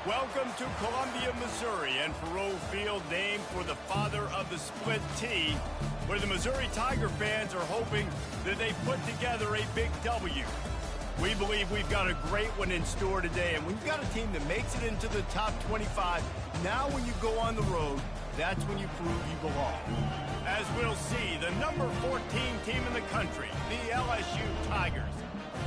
Welcome to Columbia, Missouri, and Faroe Field, named for the father of the split T, where the Missouri Tiger fans are hoping that they put together a big W. We believe we've got a great one in store today, and we've got a team that makes it into the top 25. Now when you go on the road, that's when you prove you belong. As we'll see, the number 14 team in the country, the LSU Tigers,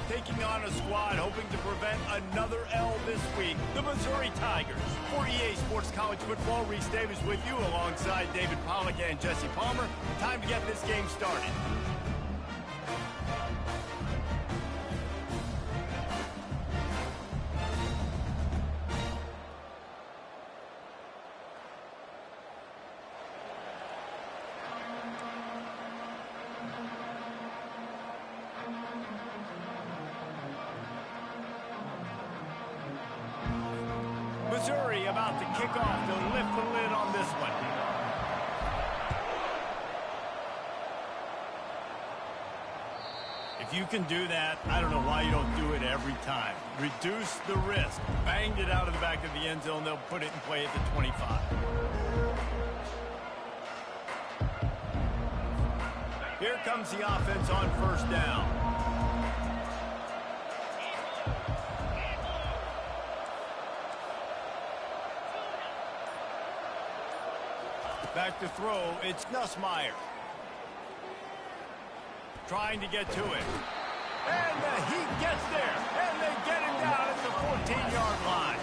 taking on a squad hoping to prevent another L this week, the Missouri Tigers. For EA Sports College Football, Reese Davis with you alongside David Pollack and Jesse Palmer. Time to get this game started. Missouri about to kick off to lift the lid on this one. If you can do that, I don't know why you don't do it every time. Reduce the risk. Banged it out of the back of the end zone. They'll put it in play at the 25. Here comes the offense on first down. Back to throw, it's Nussmeier. Trying to get to it. And the Heat gets there. And they get him down at the 14-yard line.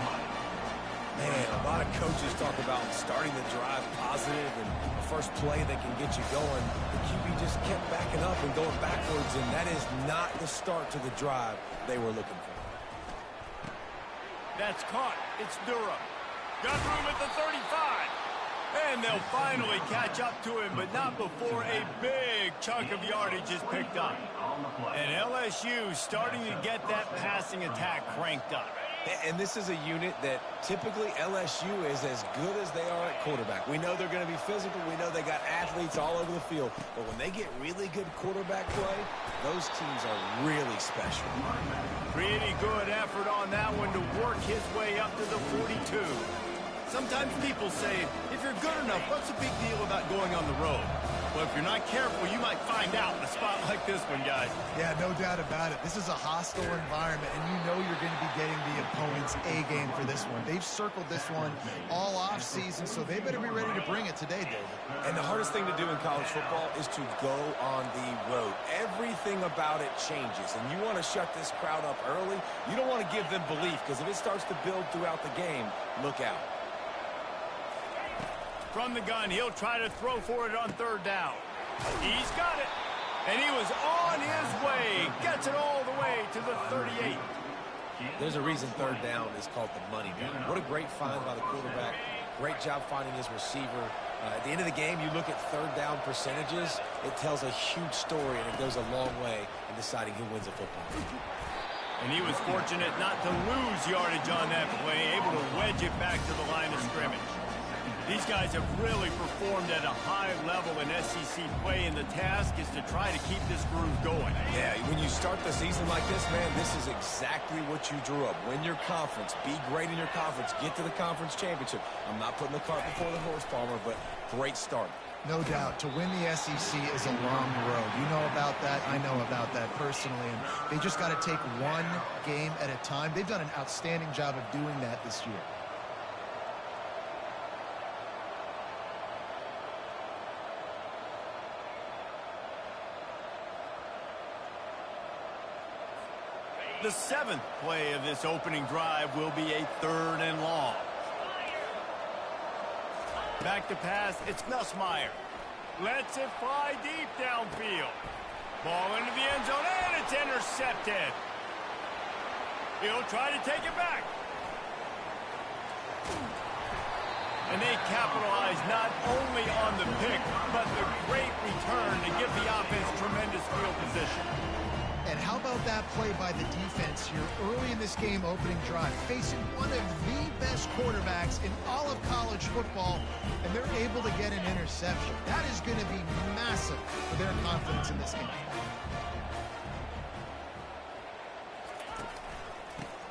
Man, a lot of coaches talk about starting the drive positive and the first play that can get you going. The QB just kept backing up and going backwards, and that is not the start to the drive they were looking for. That's caught. It's Durham. Got room at the 35. And they'll finally catch up to him, but not before a big chunk of yardage is picked up. And LSU starting to get that passing attack cranked up. And this is a unit that typically LSU is as good as they are at quarterback. We know they're going to be physical. We know they got athletes all over the field. But when they get really good quarterback play, those teams are really special. Pretty good effort on that one to work his way up to the 42. Sometimes people say, if you're good enough, what's the big deal about going on the road? Well, if you're not careful, you might find out in a spot like this one, guys. Yeah, no doubt about it. This is a hostile environment, and you know you're going to be getting the opponent's A-game for this one. They've circled this one all off-season, so they better be ready to bring it today, David. And the hardest thing to do in college football is to go on the road. Everything about it changes, and you want to shut this crowd up early. You don't want to give them belief, because if it starts to build throughout the game, look out. From the gun, he'll try to throw for it on third down. He's got it. And he was on his way. Gets it all the way to the 38. There's a reason third down is called the money down. What a great find by the quarterback. Great job finding his receiver. At the end of the game, you look at third down percentages. It tells a huge story, and it goes a long way in deciding who wins a football game. And he was fortunate not to lose yardage on that play, able to wedge it back to the line of scrimmage. These guys have really performed at a high level in SEC play, and the task is to try to keep this groove going. Yeah, when you start the season like this, man, this is exactly what you drew up. Win your conference, be great in your conference, get to the conference championship. I'm not putting the cart before the horse, Palmer, but great start. No doubt. To win the SEC is a long road. You know about that. I know about that personally. And they just got to take one game at a time. They've done an outstanding job of doing that this year. The 7th play of this opening drive will be a 3rd and long. Back to pass, it's Nussmeier. Lets it fly deep downfield. Ball into the end zone, and it's intercepted. He'll try to take it back. And they capitalize not only on the pick, but the great return to give the offense tremendous field position. And how about that play by the defense here early in this game opening drive, facing one of the best quarterbacks in all of college football, and they're able to get an interception. That is going to be massive for their confidence in this game.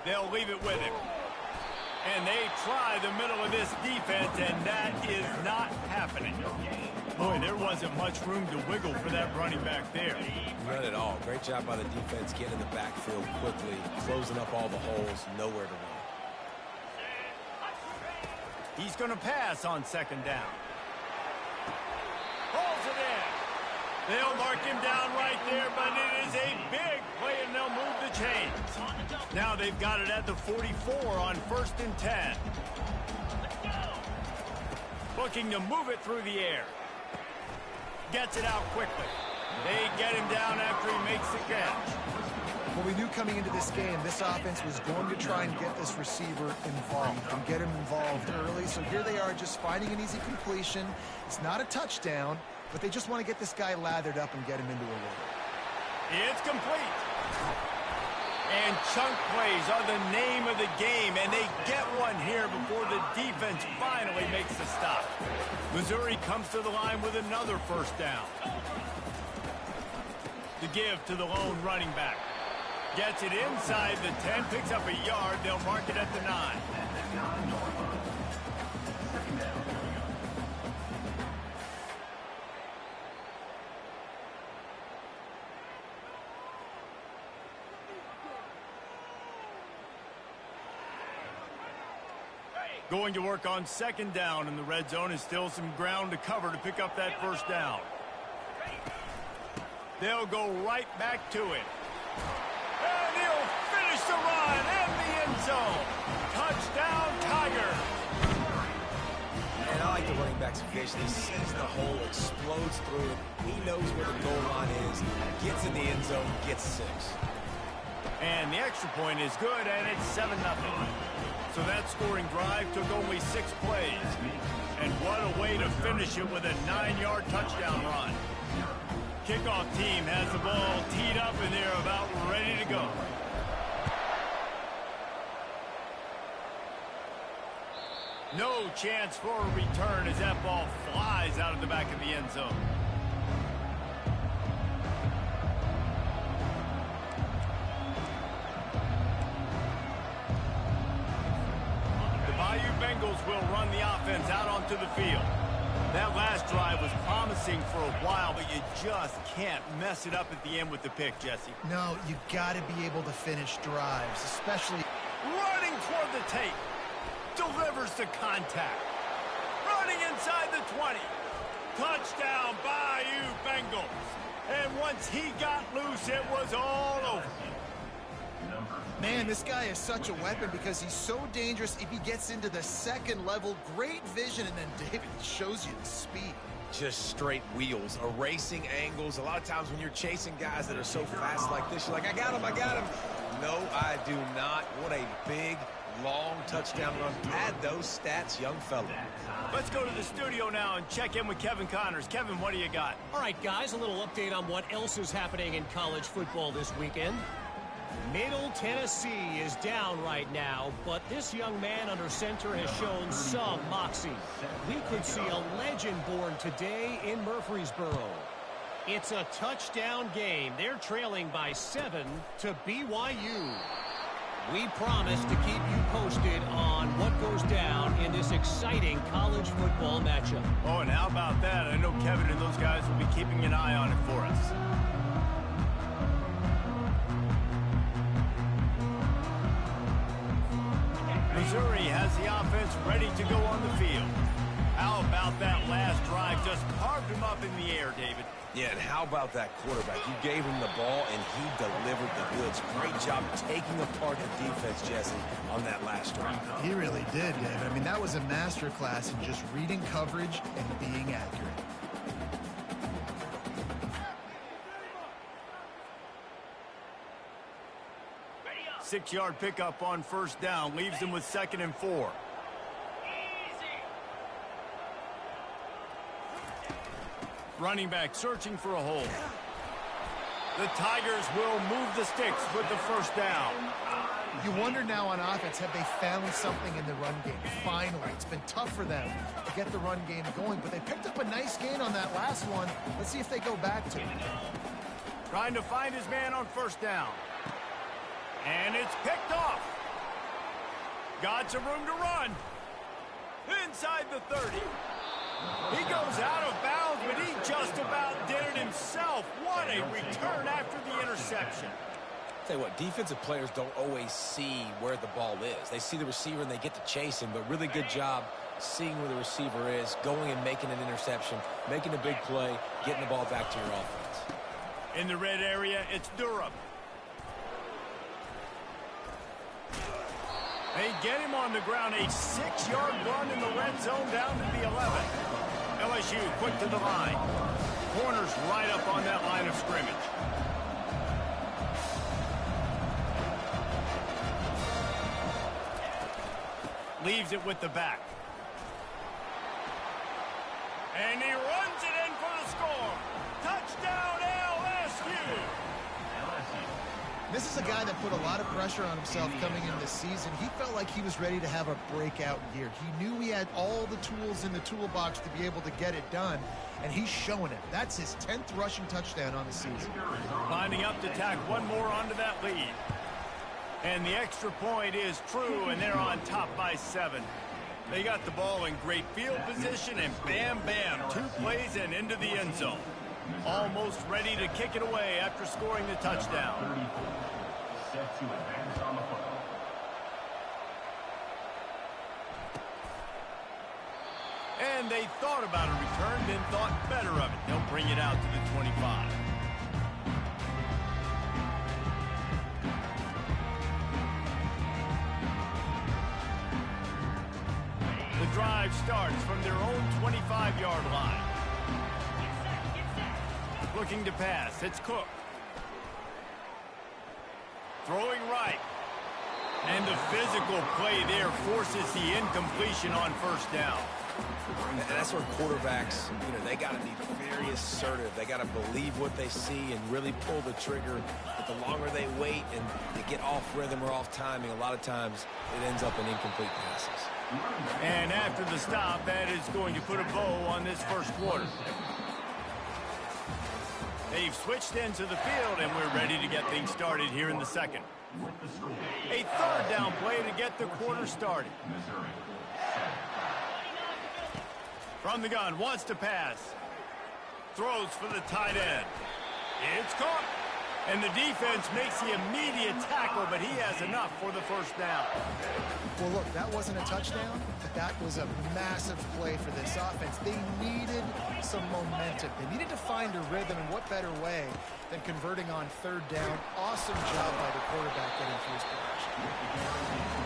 They'll leave it with him. And they try the middle of this defense, and that is not happening. Boy, there wasn't much room to wiggle for that running back there. None at all. Great job by the defense getting in the backfield quickly, closing up all the holes, nowhere to run. He's going to pass on 2nd down. Pulls it in. They'll mark him down right there, but it is a big play, and they'll move the chains. Now they've got it at the 44 on 1st and 10. Looking to move it through the air. Gets it out quickly. They get him down after he makes the catch. Well, we knew coming into this game, this offense was going to try and get this receiver involved and get him involved early. So here they are just finding an easy completion. It's not a touchdown, but they just want to get this guy lathered up and get him into a rhythm. It's complete. And chunk plays are the name of the game, and they get one here before the defense finally makes the stop. Missouri comes to the line with another 1st down. To give to the lone running back. Gets it inside the 10, picks up a yard. They'll mark it at the 9. Going to work on 2nd down in the red zone, and still some ground to cover to pick up that 1st down. They'll go right back to it. And he'll finish the run in the end zone. Touchdown, Tigers. And I like the running back's vision. He sees the hole, explodes through it. He knows where the goal line is, gets in the end zone, gets 6. And the extra point is good, and it's 7-0. So that scoring drive took only 6 plays. And what a way to finish it with a 9-yard touchdown run. Kickoff team has the ball teed up, and they're about ready to go. No chance for a return as that ball flies out of the back of the end zone. Bengals will run the offense out onto the field. That last drive was promising for a while, but you just can't mess it up at the end with the pick, Jesse. No, you got to be able to finish drives, especially running toward the tape. Delivers the contact. Running inside the 20. Touchdown, Bayou Bengals. And once he got loose, it was all over. Man, this guy is such a weapon because he's so dangerous if he gets into the 2nd level. Great vision, and then David shows you the speed. Just straight wheels, erasing angles. A lot of times when you're chasing guys that are so fast like this, you're like, I got him, I got him. No, I do not. What a big, long touchdown run. Add those stats, young fella. Let's go to the studio now and check in with Kevin Connors. Kevin, what do you got? All right, guys, a little update on what else is happening in college football this weekend. Middle Tennessee is down right now, but this young man under center has shown some moxie. We could see a legend born today in Murfreesboro. It's a touchdown game. They're trailing by 7 to BYU. We promise to keep you posted on what goes down in this exciting college football matchup. Oh, and how about that? I know Kevin and those guys will be keeping an eye on it for us. Missouri has the offense ready to go on the field. How about that last drive? Just carved him up in the air, David. Yeah, and how about that quarterback? You gave him the ball, and he delivered the goods. Great job taking apart the defense, Jesse, on that last drive. He really did, David. I mean, that was a masterclass in just reading coverage and being accurate. Six-yard pickup on first down leaves them with 2nd and 4. Running back searching for a hole. The Tigers will move the sticks with the first down. You wonder now on offense, have they found something in the run game? Finally, it's been tough for them to get the run game going, but they picked up a nice gain on that last one. Let's see if they go back to it. Trying to find his man on first down. And it's picked off. Got some room to run. Inside the 30. He goes out of bounds, but he just about did it himself. What a return after the interception. Tell you what, defensive players don't always see where the ball is. They see the receiver and they get to chase him, but really good job seeing where the receiver is, going and making an interception, making a big play, getting the ball back to your offense. In the red area, it's Durham. They get him on the ground, a 6-yard run in the red zone down to the 11. LSU quick to the line. Corners right up on that line of scrimmage. Leaves it with the back. And he runs it in for the score. Touchdown LSU. This is a guy that put a lot of pressure on himself coming into this season. He felt like he was ready to have a breakout year. He knew he had all the tools in the toolbox to be able to get it done, and he's showing it. That's his 10th rushing touchdown on the season. Lining up to tack one more onto that lead. And the extra point is true, and they're on top by 7. They got the ball in great field position, and bam, bam, 2 plays and into the end zone. Almost ready to kick it away after scoring the touchdown. Set to advance on the football. And they thought about a return, then thought better of it. They'll bring it out to the 25. The drive starts from their own 25-yard line. Looking to pass. It's Cook. Throwing right. And the physical play there forces the incompletion on first down. And that's where quarterbacks, they got to be very assertive. They got to believe what they see and really pull the trigger. But the longer they wait and they get off rhythm or off timing, a lot of times it ends up in incomplete passes. And after the stop, that is going to put a bow on this first quarter. They've switched into the field, and we're ready to get things started here in the second. A third down play to get the quarter started. From the gun, wants to pass. Throws for the tight end. It's caught. And the defense makes the immediate tackle, but he has enough for the first down. Well, look, that wasn't a touchdown, but that was a massive play for this offense. They needed some momentum. They needed to find a rhythm, and what better way than converting on third down. Awesome job by the quarterback getting through his progression.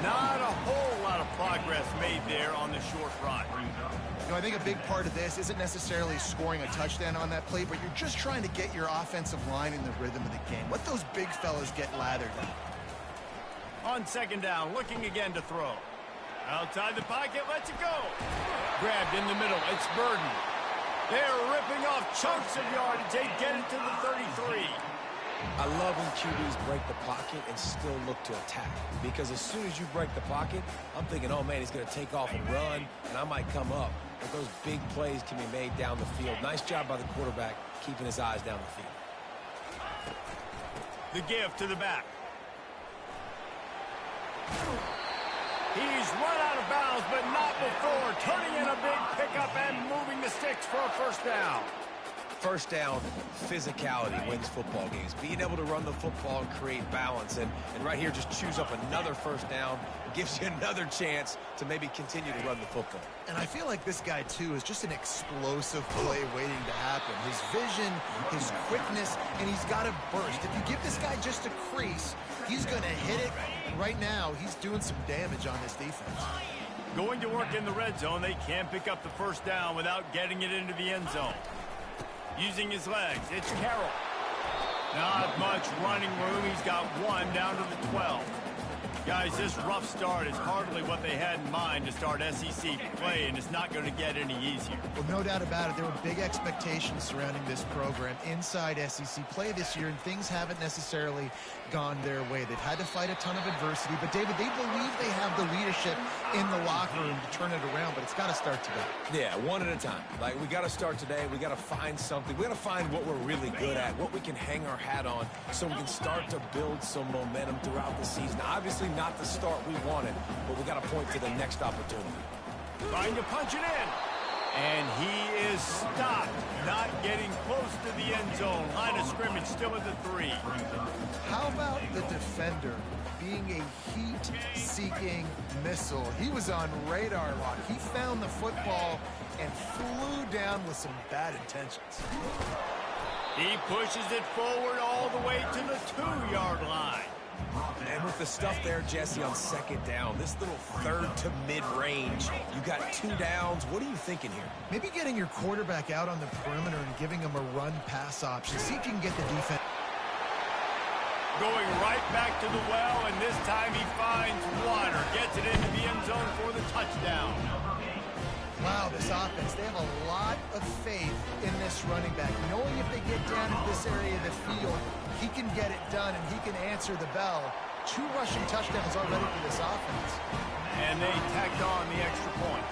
Not a whole lot of progress made there on the short run. I think a big part of this isn't necessarily scoring a touchdown on that play, but you're just trying to get your offensive line in the rhythm of the game. Let those big fellas get lathered. On second down, looking again to throw. Outside the pocket, lets it go. Grabbed in the middle, it's Burden. They're ripping off chunks of yardage. They get it to the 33. I love when QBs break the pocket and still look to attack. Because as soon as you break the pocket, I'm thinking, oh, man, he's going to take off and run, and I might come up. But those big plays can be made down the field. Nice job by the quarterback keeping his eyes down the field. The give to the back. He's run out of bounds, but not before turning in a big pickup and moving the sticks for a first down. First down, physicality wins football games. Being able to run the football and create balance. And right here, just choose up another first down. Gives you another chance to maybe continue to run the football. And I feel like this guy, too, is just an explosive play waiting to happen. His vision, his quickness, and he's got a burst. If you give this guy just a crease, he's going to hit it. Right now, he's doing some damage on this defense. Going to work in the red zone, they can't pick up the first down without getting it into the end zone. Using his legs, it's Carroll. Not much running room. He's got one down to the 12. Guys, this rough start is hardly what they had in mind to start SEC play, and it's not going to get any easier. Well, no doubt about it. There were big expectations surrounding this program inside SEC play this year, and things haven't necessarily gone their way. They've had to fight a ton of adversity, but, David, they believe they have the leadership in the locker room to turn it around, but it's got to start today. Yeah, one at a time. Like, we got to start today. We got to find something. We got to find what we're really good at, what we can hang our hat on, so we can start to build some momentum throughout the season. Obviously, not the start we wanted, but we got to point to the next opportunity. Trying to punch it in. And he is stopped, not getting close to the end zone. Line of scrimmage still at the 3. How about the defender being a heat-seeking missile? He was on radar lock. He found the football and flew down with some bad intentions. He pushes it forward all the way to the 2-yard line. And with the stuff there, Jesse, on second down, this little third to mid-range, you got 2 downs. What are you thinking here? Maybe getting your quarterback out on the perimeter and giving him a run-pass option. See if you can get the defense. Going right back to the well, and this time he finds water. Gets it into the end zone for the touchdown. Wow, this offense, they have a lot of faith in this running back. Knowing if they get down into this area of the field, he can get it done and he can answer the bell. 2 rushing touchdowns already for this offense. And they tacked on the extra point.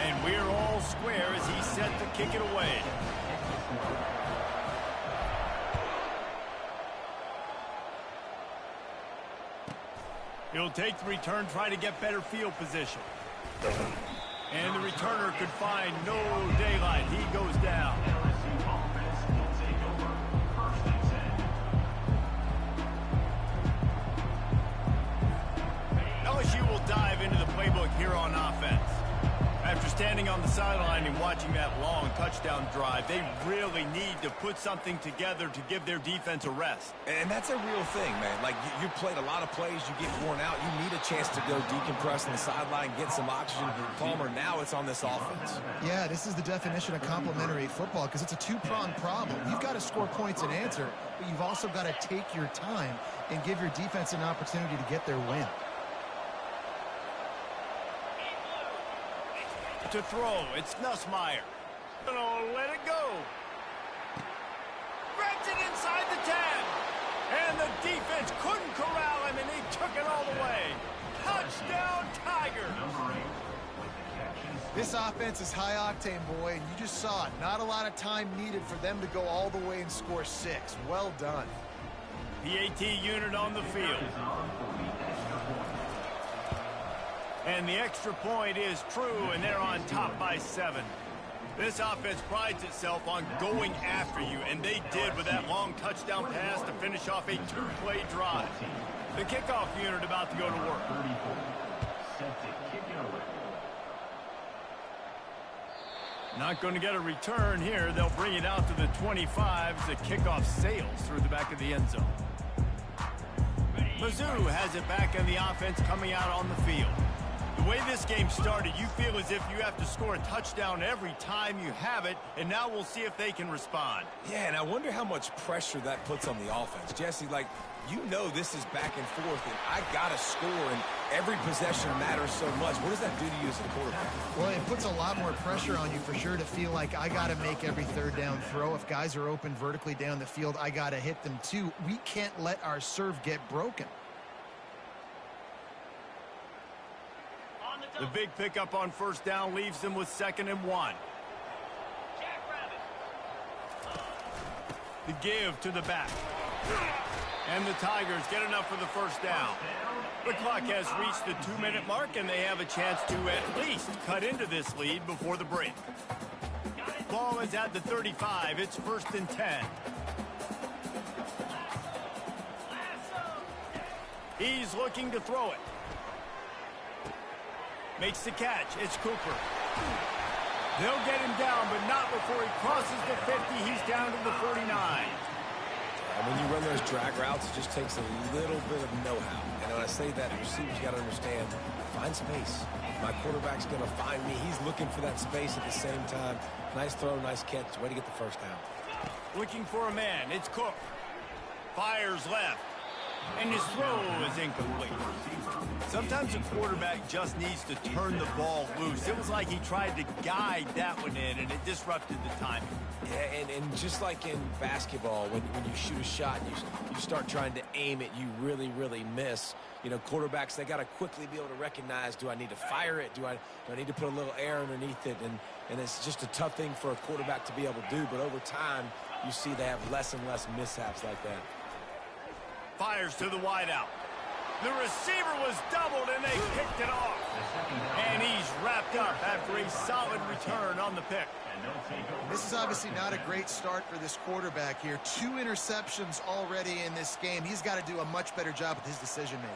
And we're all square as he's set to kick it away. He'll take the return, try to get better field position. And the returner could find no daylight. He goes down. LSU offense will take over 1st and 10. LSU will dive into the playbook here on offense. After standing on the sideline and watching that long touchdown drive, they really need to put something together to give their defense a rest. And that's a real thing, man. Like, you played a lot of plays, you get worn out, you need a chance to go decompress on the sideline, get some oxygen. Palmer, now it's on this offense. Yeah, this is the definition of complementary football because it's a 2-pronged problem. You've got to score points and answer, but you've also got to take your time and give your defense an opportunity to get their win. To throw, it's Nussmeier. Let it go. Grabs it inside the 10. And the defense couldn't corral him, and he took it all the way. Touchdown, Tigers. This offense is high-octane, boy, and you just saw it. Not a lot of time needed for them to go all the way and score 6. Well done. PAT unit on the field. And the extra point is true, and they're on top by 7. This offense prides itself on going after you, and they did with that long touchdown pass to finish off a 2-play drive. The kickoff unit about to go to work. 34, set to kick it away. Not going to get a return here. They'll bring it out to the 25 as the kickoff sails through the back of the end zone. Mizzou has it back in the offense coming out on the field. The The way this game started, you feel as if you have to score a touchdown every time you have it, and now we'll see if they can respond. Yeah, and I wonder how much pressure that puts on the offense. Jesse, like, you know this is back and forth, and I got to score, and every possession matters so much. What does that do to you as a quarterback? Well, it puts a lot more pressure on you for sure to feel like I got to make every third down throw. If guys are open vertically down the field, I got to hit them too. We can't let our serve get broken. The big pickup on first down leaves them with 2nd and 1. The give to the back. And the Tigers get enough for the first down. The clock has reached the 2-minute mark, and they have a chance to at least cut into this lead before the break. Ball is at the 35. It's 1st and 10. He's looking to throw it. Makes the catch. It's Cooper. They'll get him down, but not before he crosses the 50. He's down to the 49. And when you run those drag routes, it just takes a little bit of know-how. And when I say that, the receivers got to understand, find space. My quarterback's going to find me. He's looking for that space at the same time. Nice throw, nice catch. Way to get the first down. Looking for a man. It's Cook. Fires left. And his throw is incomplete. Sometimes a quarterback just needs to turn the ball loose. It was like he tried to guide that one in, and it disrupted the timing. Yeah, and just like in basketball, when you shoot a shot, you start trying to aim it, you really, really miss. You know, quarterbacks, they got to quickly be able to recognize, do I need to fire it? Do I need to put a little air underneath it? And it's just a tough thing for a quarterback to be able to do. But over time, you see they have less and less mishaps like that. Fires to the wideout. The receiver was doubled, and they picked it off. And he's wrapped up after a solid return on the pick. This is obviously not a great start for this quarterback here. 2 interceptions already in this game. He's got to do a much better job with his decision-making.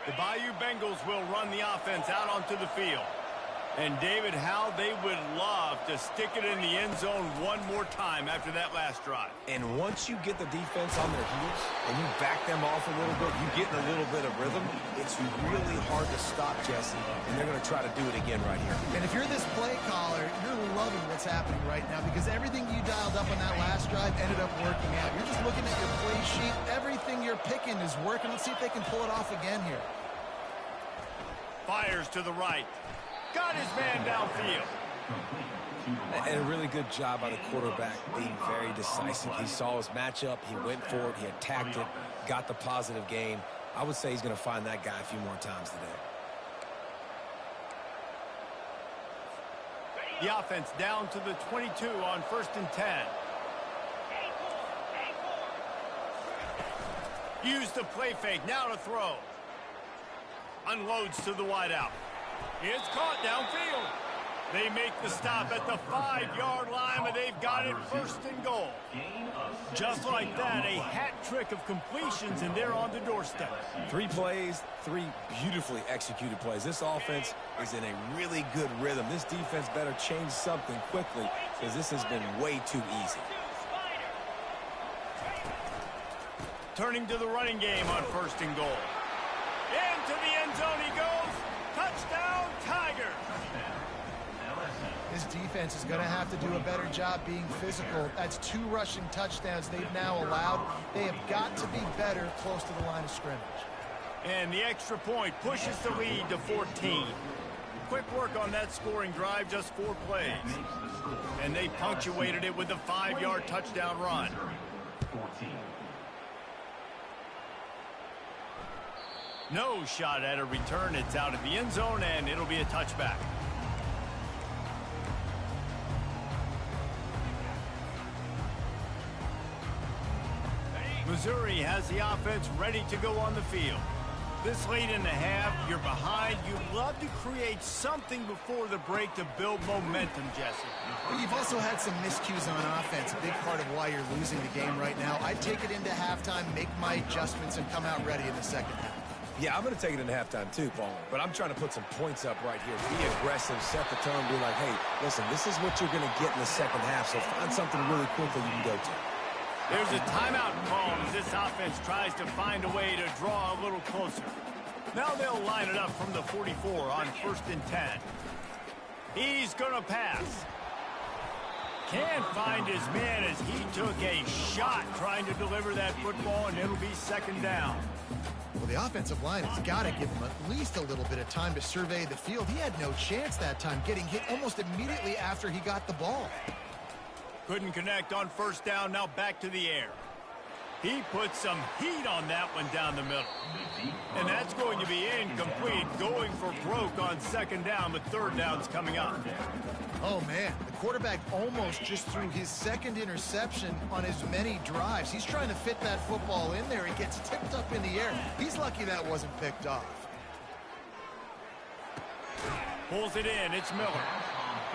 The Bayou Bengals will run the offense out onto the field. And, David, how they would love to stick it in the end zone one more time after that last drive. And once you get the defense on their heels and you back them off a little bit, you get in a little bit of rhythm, it's really hard to stop, Jesse, and they're going to try to do it again right here. And if you're this play caller, you're loving what's happening right now because everything you dialed up on that last drive ended up working out. You're just looking at your play sheet. Everything you're picking is working. Let's see if they can pull it off again here. Fires to the right. Got his man downfield. And a really good job by the quarterback being very decisive. He saw his matchup. He went for it. He attacked it. Got the positive gain. I would say he's going to find that guy a few more times today. The offense down to the 22 on 1st and 10. Use the play fake. Now to throw. Unloads to the wideout. It's caught downfield. They make the stop at the 5-yard line, but they've got it 1st and goal. Just like that, a hat trick of completions, and they're on the doorstep. 3 plays, 3 beautifully executed plays. This offense is in a really good rhythm. This defense better change something quickly because this has been way too easy. Turning to the running game on 1st and goal. Into the end zone he goes. Touchdown, Tigers. This defense is going to have to do a better job being physical. That's 2 rushing touchdowns they've now allowed. They have got to be better close to the line of scrimmage. And the extra point pushes the lead to 14. Quick work on that scoring drive, just 4 plays. And they punctuated it with a 5-yard touchdown run. No shot at a return. It's out of the end zone, and it'll be a touchback. Missouri has the offense ready to go on the field. This late in the half, you're behind. You'd love to create something before the break to build momentum, Jesse. Well, you've also had some miscues on offense, a big part of why you're losing the game right now. I'd take it into halftime, make my adjustments, and come out ready in the second half. Yeah, I'm going to take it into halftime too, Paul. But I'm trying to put some points up right here. Be aggressive, set the tone, be like, hey, listen, this is what you're going to get in the second half, so find something really quickly you can go to. There's a timeout call as this offense tries to find a way to draw a little closer. Now they'll line it up from the 44 on 1st and 10. He's going to pass. Can't find his man as he took a shot trying to deliver that football, and it'll be 2nd down. Well, the offensive line has got to give him at least a little bit of time to survey the field. He had no chance that time, getting hit almost immediately after he got the ball. Couldn't connect on 1st down, now back to the air. He put some heat on that one down the middle. And that's going to be incomplete, going for broke on 2nd down, but 3rd down's coming up. Oh, man, the quarterback almost just threw his 2nd interception on as many drives. He's trying to fit that football in there. It gets tipped up in the air. He's lucky that wasn't picked off. Pulls it in, it's Miller.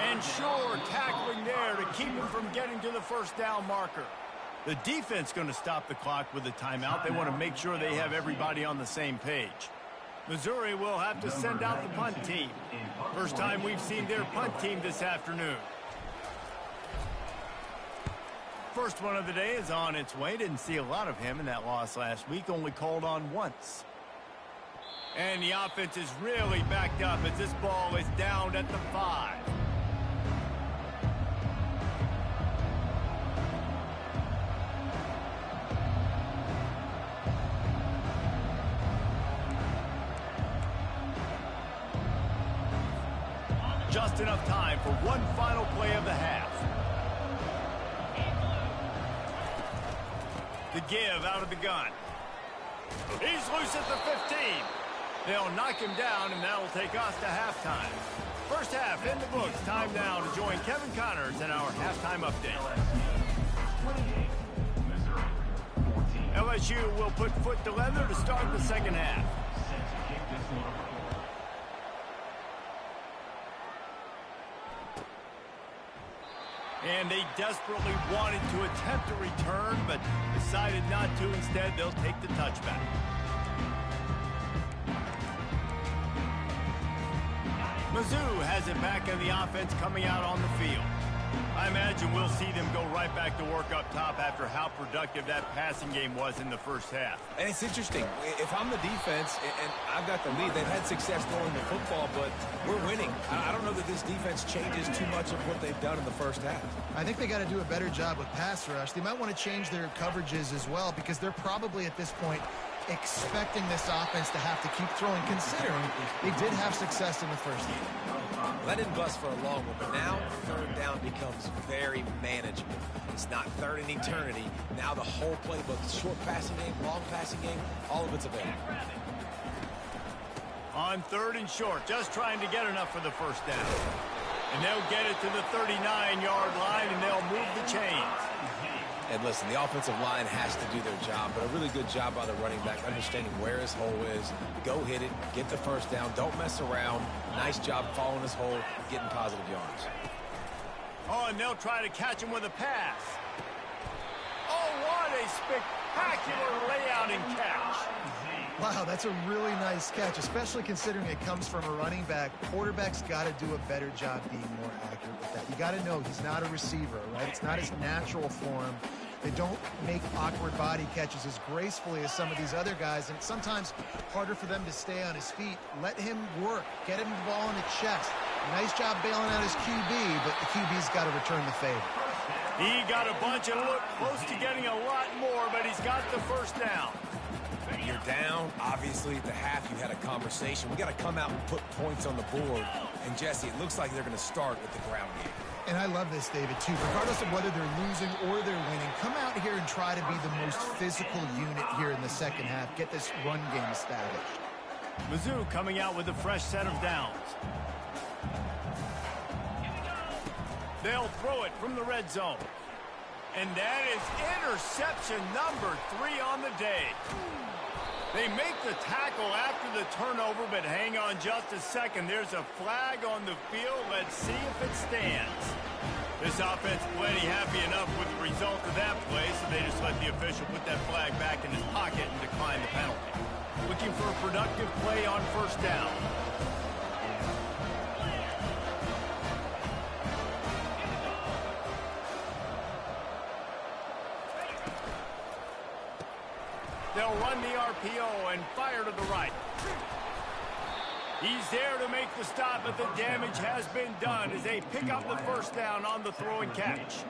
And sure, tackling there to keep him from getting to the 1st down marker. The defense going to stop the clock with a timeout. They want to make sure they have everybody on the same page. Missouri will have to send out the punt team. First time we've seen their punt team this afternoon. First one of the day is on its way. Didn't see a lot of him in that loss last week. Only called on once. And the offense is really backed up as this ball is down at the 5. Just enough time for one final play of the half. The give out of the gun. He's loose at the 15. They'll knock him down, and that will take us to halftime. First half in the books. Time now to join Kevin Connors in our halftime update. LSU will put foot to leather to start the 2nd half. And they desperately wanted to attempt a return, but decided not to. Instead, they'll take the touchback. Mizzou has it back in the offense coming out on the field. I imagine we'll see them go right back to work up top after how productive that passing game was in the 1st half. And it's interesting. If I'm the defense and I've got the lead, they've had success throwing the football, but we're winning. I don't know that this defense changes too much of what they've done in the 1st half. I think they got to do a better job with pass rush. They might want to change their coverages as well, because they're probably at this point expecting this offense to have to keep throwing, considering they did have success in the 1st game. Well, that didn't bust for a long one, but now 3rd down becomes very manageable. It's not 3rd and eternity. Now the whole playbook, short passing game, long passing game, all of it's available. On 3rd and short, just trying to get enough for the 1st down. And they'll get it to the 39-yard line, and they'll move the chains. And listen, the offensive line has to do their job, but a really good job by the running back, understanding where his hole is. Go hit it, get the 1st down, don't mess around. Nice job following his hole, getting positive yards. Oh, and they'll try to catch him with a pass. Oh, what a spectacular layout and catch. Wow, that's a really nice catch, especially considering it comes from a running back. Quarterback's got to do a better job being more accurate with that. You got to know he's not a receiver, right? It's not his natural form. They don't make awkward body catches as gracefully as some of these other guys, and it's sometimes harder for them to stay on his feet. Let him work. Get him the ball in the chest. Nice job bailing out his QB, but the QB's got to return the favor. He got a bunch and looked close to getting a lot more, but he's got the 1st down. You're down. Obviously, at the half, you had a conversation. We got to come out and put points on the board. And, Jesse, it looks like they're going to start with the ground game. And I love this, David, too. Regardless of whether they're losing or they're winning, come out here and try to be the most physical unit here in the 2nd half. Get this run game established. Mizzou coming out with a fresh set of downs. They'll throw it from the red zone. And that is interception number 3 on the day. They make the tackle after the turnover, but hang on just a second. There's a flag on the field. Let's see if it stands. This offense plenty happy enough with the result of that play, so they just let the official put that flag back in his pocket and decline the penalty. Looking for a productive play on 1st down. They'll run the RPO and fire to the right. He's there to make the stop, but the damage has been done as they pick up the first down on the throw and catch.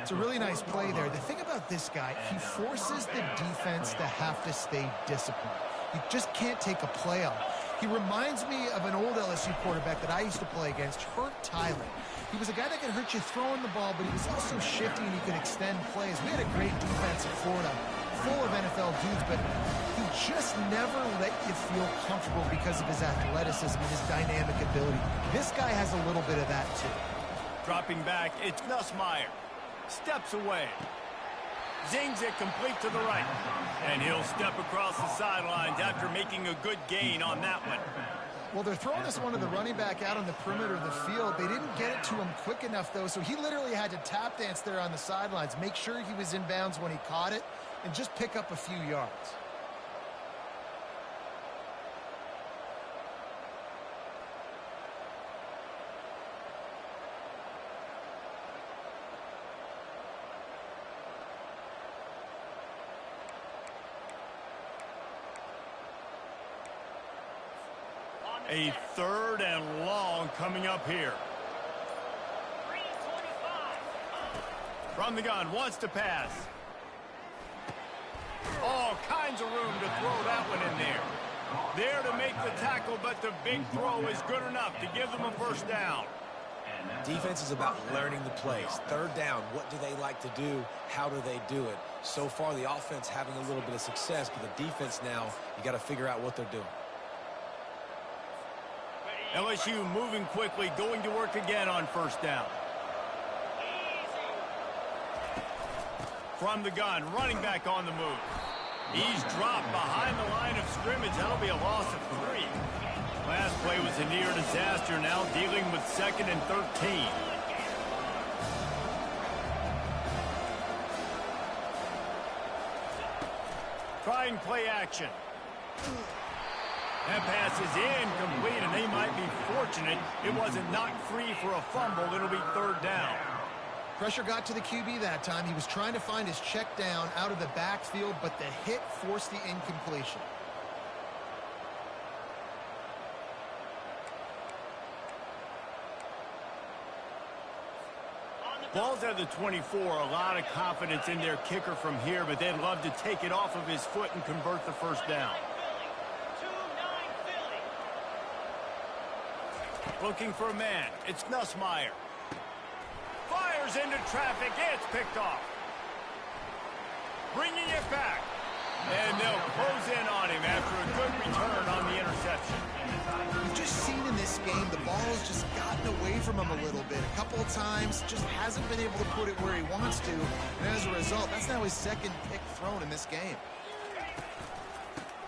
It's a really nice play there. The thing about this guy, he forces the defense to have to stay disciplined. You just can't take a play on. He reminds me of an old LSU quarterback that I used to play against, Tyler. He was a guy that could hurt you throwing the ball, but he was also shifty and he could extend plays. We had a great defense at Florida, full of NFL dudes, but he just never let you feel comfortable because of his athleticism and his dynamic ability. This guy has a little bit of that too. Dropping back, it's Nussmeier. Steps away. Zings it complete to the right. And he'll step across the sidelines after making a good gain on that one. Well, they're throwing this one to the running back out on the perimeter of the field. They didn't get it to him quick enough, though, so he literally had to tap dance there on the sidelines, make sure he was in bounds when he caught it, and just pick up a few yards. A 3rd and long coming up here. From the gun, wants to pass. All kinds of room to throw that one in there. There to make the tackle, but the big throw is good enough to give them a first down. Defense is about learning the plays. 3rd down, what do they like to do? How do they do it? So far, the offense having a little bit of success, but the defense now, you got to figure out what they're doing. LSU moving quickly, going to work again on first down. From the gun, running back on the move. He's dropped behind the line of scrimmage. That'll be a loss of 3. Last play was a near disaster, now dealing with 2nd and 13. Try and play action. That pass is incomplete, and they might be fortunate it wasn't knocked free for a fumble. It'll be 3rd down. Pressure got to the QB that time. He was trying to find his check down out of the backfield, but the hit forced the incompletion. Ball's at the 24. A lot of confidence in their kicker from here, but they'd love to take it off of his foot and convert the first down. Looking for a man. It's Nussmeier. Fires into traffic. It's picked off. Bringing it back. And they'll close in on him after a good return on the interception. We've just seen in this game the ball has just gotten away from him a little bit. A couple of times, just hasn't been able to put it where he wants to. And as a result, that's now his 2nd pick thrown in this game.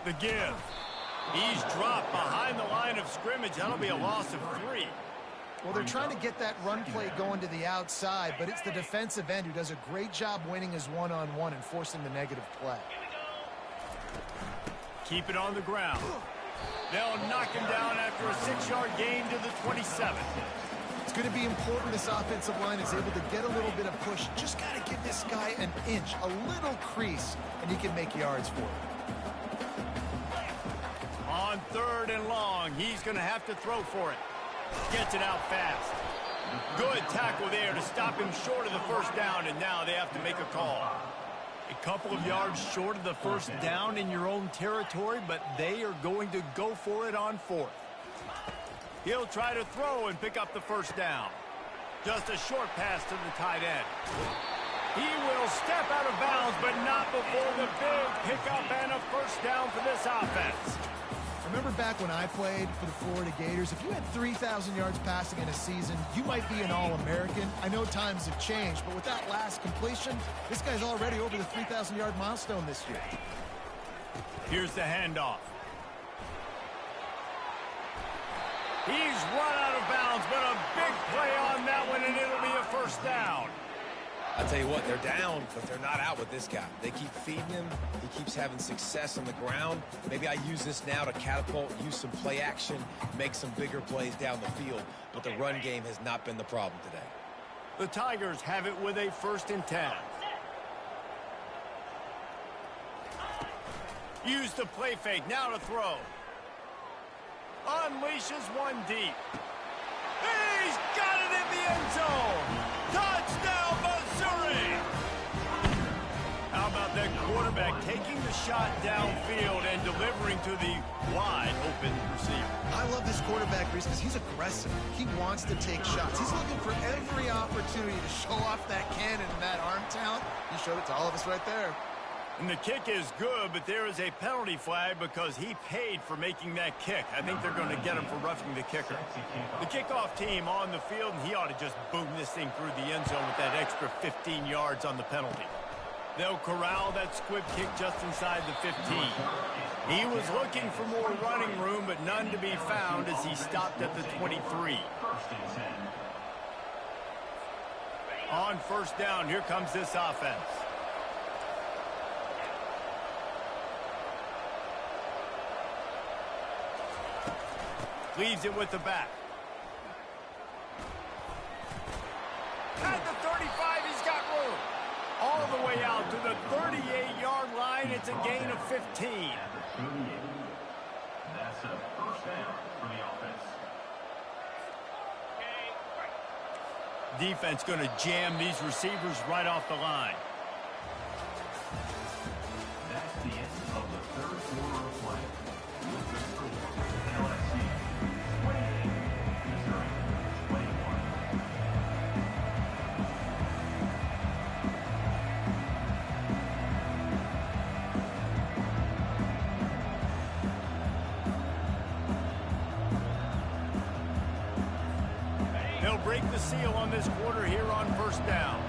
The give. He's dropped behind the line of scrimmage. That'll be a loss of 3. Well, they're trying to get that run play going to the outside, but it's the defensive end who does a great job winning his one-on-one and forcing the negative play. Keep it on the ground. They'll knock him down after a 6-yard gain to the 27. It's going to be important this offensive line is able to get a little bit of push. Just got to give this guy an inch, a little crease, and he can make yards for it. On 3rd and long, he's going to have to throw for it. Gets it out fast. Good tackle there to stop him short of the first down, and now they have to make a call. A couple of yards short of the first down in your own territory, but they are going to go for it on 4th. He'll try to throw and pick up the first down. Just a short pass to the tight end. He will step out of bounds, but not before the big pickup and a first down for this offense. Remember back when I played for the Florida Gators, if you had 3,000 yards passing in a season, you might be an All-American. I know times have changed, but with that last completion, this guy's already over the 3,000-yard milestone this year. Here's the handoff. He's run out of bounds, but a big play on that one, and it'll be a first down. I'll tell you what, they're down, but they're not out with this guy. They keep feeding him. He keeps having success on the ground. Maybe I use this now to catapult, use some play action, make some bigger plays down the field. But the run game has not been the problem today. The Tigers have it with a 1st and 10. Use the play fake, now to throw. unleashes one deep. He's got it in the end zone. Touchdown, Missouri! How about that quarterback taking the shot downfield and delivering to the wide-open receiver? I love this quarterback, Reese, because he's aggressive. He wants to take shots. He's looking for every opportunity to show off that cannon and that arm talent. He showed it to all of us right there. And the kick is good, but there is a penalty flag because he paid for making that kick. I think they're going to get him for roughing the kicker. The kickoff team on the field, and he ought to just boom this thing through the end zone with that extra 15 yards on the penalty. They'll corral that squib kick just inside the 15. He was looking for more running room, but none to be found as he stopped at the 23. On first down, here comes this offense. Leaves it with the back. At the 35, he's got room. All the way out to the 38-yard line. It's a gain of 15. That's a first down for the offense. Defense going to jam these receivers right off the line. That's the end of the third quarter of play. With the score, LSU 28, Missouri 21. They'll break the seal on this quarter here on first down.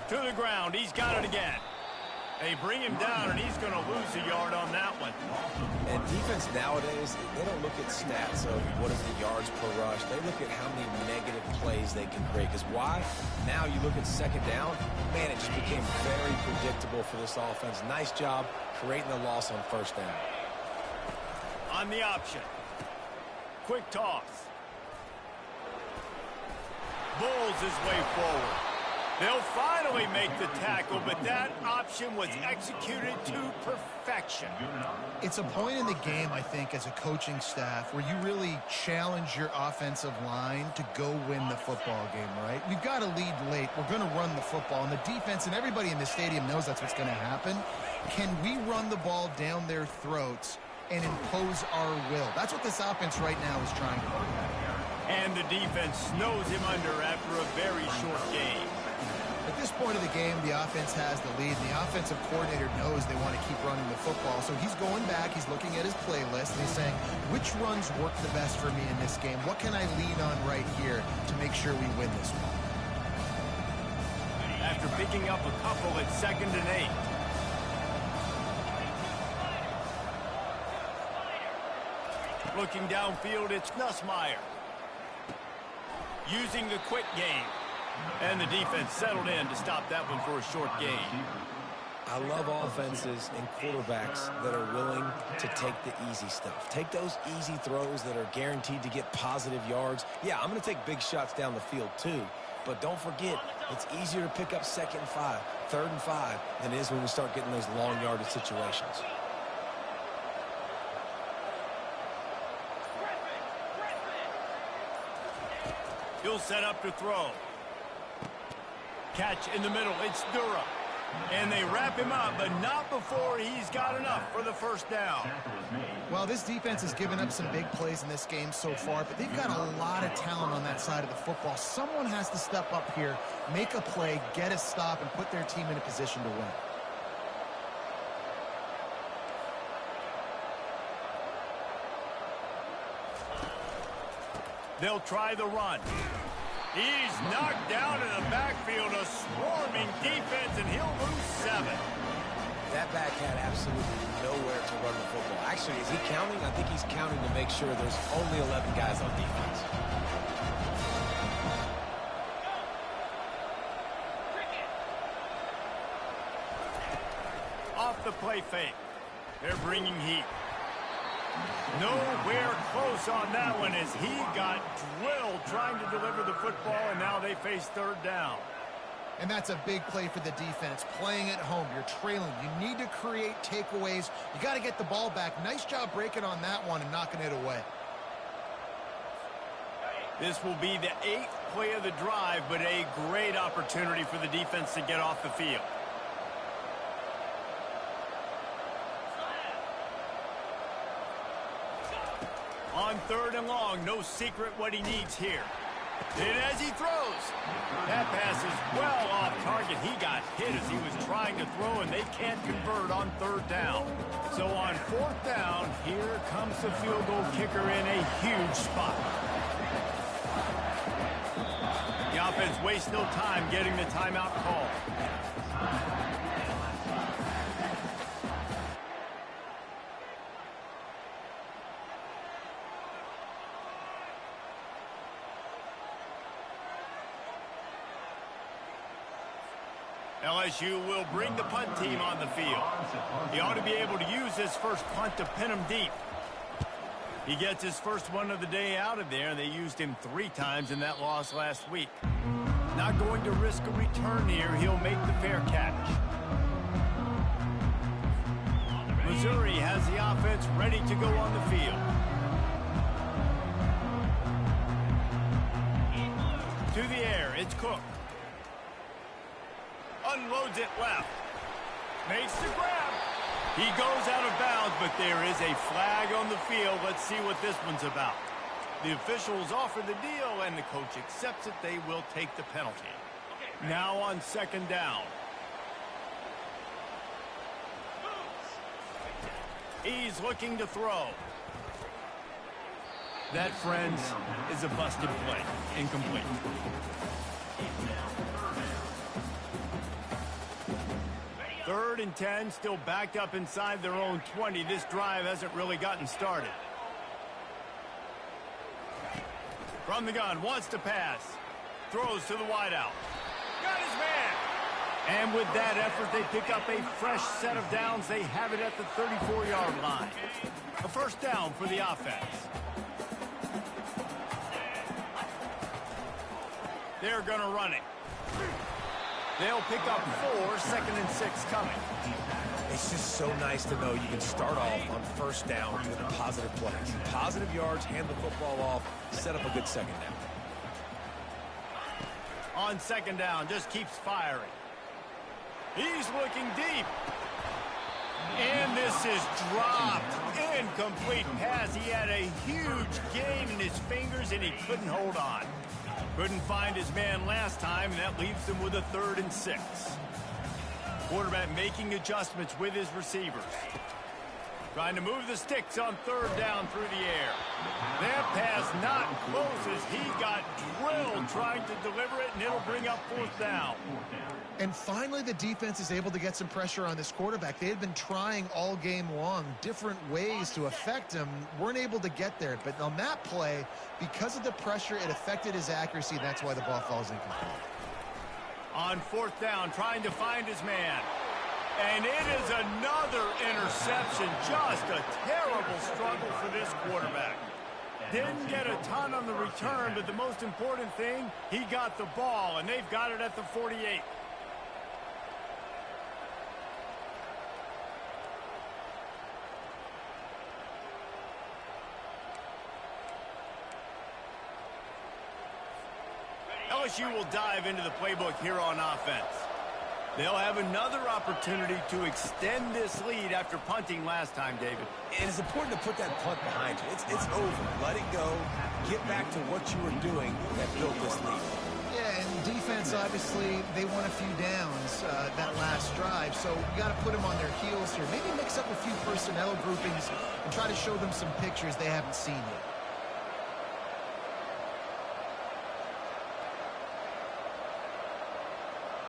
To the ground. He's got it again. They bring him down, and he's going to lose a yard on that one. And defense nowadays, they don't look at stats of what is the yards per rush. They look at how many negative plays they can create. Because why? Now you look at second down, man, it just became very predictable for this offense. Nice job creating the loss on first down. On the option. Quick toss. Bulls his way forward. They'll finally make the tackle, but that option was executed to perfection. It's a point in the game, I think, as a coaching staff where you really challenge your offensive line to go win the football game, right? We've got to lead late. We're going to run the football, and the defense and everybody in the stadium knows that's what's going to happen. Can we run the ball down their throats and impose our will? That's what this offense right now is trying to do. And the defense snows him under after a very short game. At this point of the game, the offense has the lead. The offensive coordinator knows they want to keep running the football. So he's going back, he's looking at his playlist, and he's saying, which runs work the best for me in this game? What can I lean on right here to make sure we win this one? After picking up a couple at 2nd and 8. Looking downfield, it's Nussmeier. Using the quick game. And the defense settled in to stop that one for a short gain. I love offenses and quarterbacks that are willing to take the easy stuff. Take those easy throws that are guaranteed to get positive yards. Yeah, I'm going to take big shots down the field too. But don't forget, it's easier to pick up 2nd and 5, 3rd and 5 than it is when we start getting those long yardage situations. He'll set up to throw. Catch in the middle. It's Durham. And they wrap him up, but not before he's got enough for the first down. Well, this defense has given up some big plays in this game so far, but they've got a lot of talent on that side of the football. Someone has to step up here, make a play, get a stop, and put their team in a position to win. They'll try the run. He's knocked down in the backfield, a swarming defense, and he'll lose 7. That back had absolutely nowhere to run the football. Actually, is he counting? I think he's counting to make sure there's only 11 guys on defense. Off the play fake. They're bringing heat. Nowhere close on that one as he got drilled trying to deliver the football, and now they face 3rd down. And that's a big play for the defense. Playing at home, you're trailing. You need to create takeaways. You got to get the ball back. Nice job breaking on that one and knocking it away. This will be the 8th play of the drive, but a great opportunity for the defense to get off the field. On 3rd and long, no secret what he needs here. And as he throws, that pass is well off target. He got hit as he was trying to throw, and they can't convert on 3rd down. So on 4th down, here comes the field goal kicker in a huge spot. The offense wastes no time getting the timeout call. LSU will bring the punt team on the field. He ought to be able to use this first punt to pin him deep. He gets his first one of the day out of there. They used him 3 times in that loss last week. Not going to risk a return here. He'll make the fair catch. Missouri has the offense ready to go on the field. To the air, it's Cook. Unloads it left. Makes the grab. He goes out of bounds, but there is a flag on the field. Let's see what this one's about. The officials offer the deal, and the coach accepts it. They will take the penalty. Now on 2nd down. He's looking to throw. That, friends, is a busted play. Incomplete. Third and 10, still backed up inside their own 20. This drive hasn't really gotten started. From the gun, wants to pass. Throws to the wideout. Got his man. And with that effort, they pick up a fresh set of downs. They have it at the 34-yard line. A 1st down for the offense. They're going to run it. They'll pick up 4, 2nd and 6 coming. It's just so nice to know you can start off on 1st down with a positive play. Positive yards, hand the football off, set up a good 2nd down. On 2nd down, just keeps firing. He's looking deep. And this is dropped. Incomplete pass. He had a huge gain in his fingers, and he couldn't hold on. Couldn't find his man last time, and that leaves him with a 3rd and 6. Quarterback making adjustments with his receivers. Trying to move the sticks on 3rd down through the air. That pass not close as he got drilled trying to deliver it, and it'll bring up 4th down. And finally, the defense is able to get some pressure on this quarterback. They had been trying all game long different ways to affect him. Weren't able to get there. But on that play, because of the pressure, it affected his accuracy. That's why the ball falls incomplete. On 4th down, trying to find his man. And it is another interception. Just a terrible struggle for this quarterback. Didn't get a ton on the return, but the most important thing, he got the ball, and they've got it at the 48. LSU will dive into the playbook here on offense. They'll have another opportunity to extend this lead after punting last time, David. And it's important to put that punt behind you. It's over. Let it go. Get back to what you were doing that built this lead. Yeah, and defense, obviously, they won a few downs that last drive, so you got to put them on their heels here. Maybe mix up a few personnel groupings and try to show them some pictures they haven't seen yet.